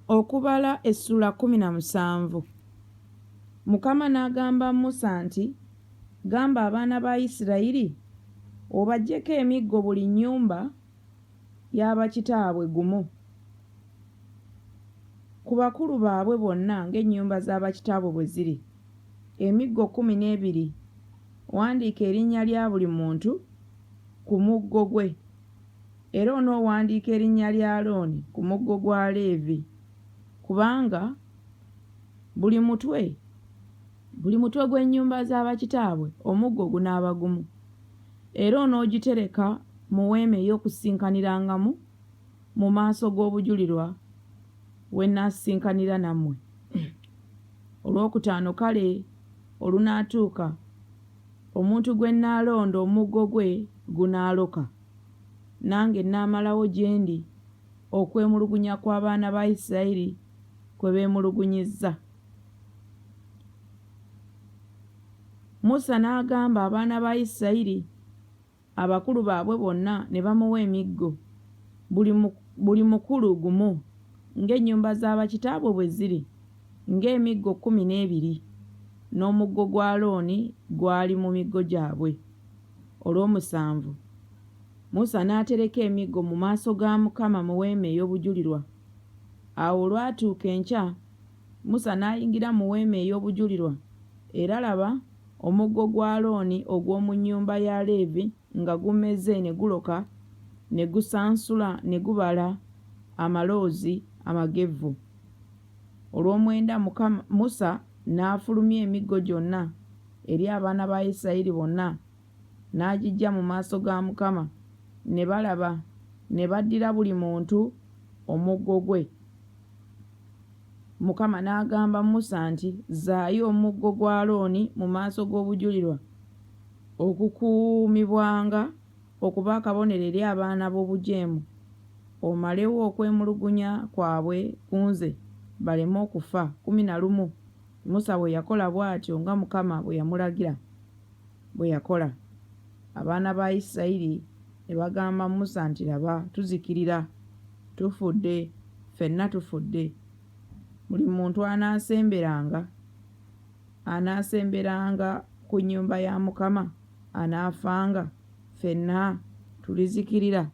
Okubala essula 17. Mukama n'agamba Musa nti, gamba abaana ba Isirayiri obaggyeko emiggo buli nnyumba y'abakitaabwe gumu ku bakulu baabwe bonna ng'ennyumba z'abakitaabwe bwe ziri, emiggo 12. Wandiika erinnya lya buli muntu ku muggo gwe, era onoowandiika erinnya lya Alooni ku muggo gwa Leevi, kubanga buli mutwe gw'ennyumba z'abakitaabwe omuggo gunaaba gumu. Era onoogitereka mu weema ey'okusinkanirangamu mu maaso g'obujulirwa we nnaasisinkanira nammwe. Olwokutaano kale olunaatuuka omuntu gwe nnaalonda omuggo gwe gunaaloka, nange nnaamalawo gye ndi okwemulugunya kw'abaana ba Isirayiri kwe beemulugunyizza. Musa n'agamba abaana ba Isirayiri abakulu baabwe bonna ne bamuwa emiggo buli mukulu gumu ng'ennyumba z'abakitaabwe bwe ziri, ng'emiggo 12, n'omuggo gwa Alooni gwali mu miggo gyabwe. Olw'omusanvu Musa n'atereka emiggo mu maaso ga Mukama mu weema ey'obujulirwa. Awo olwatuuka enkya Musa n'ayingira mu weema ey'obujulirwa, era laba omuggo gwa Alooni ogw'omu nnyumba ya Leevi nga gumeze ne guloka ne gusansula ne gubala amaloozi amagevvu. Olw'omwenda Musa n'afulumya emiggo gyonna eri abaana ba Isirayiri bonna, n'agiggya mu maaso ga Mukama, ne balaba ne baddira buli muntu omuggo gwe. Mukama n'agamba Musa nti, zzaayo omuggo gwa Alooni mu maaso g'obujulirwa okukuumibwanga okuba akabonero eri abaana b'obujeemu, omalewo okwemulugunya kwabwe ku nze baleme okufa. 11. Musa bwe yakola bw'atyo nga Mukama bwe yamulagira bwe yakola. Abaana ba Isirayiri ne bagamba Musa nti, laba tuzikirira, tufudde, ffenna tufudde. Buli muntu anaasemberanga ku nnyumba ya Mukama anaafanga, ffenna tulizikirira.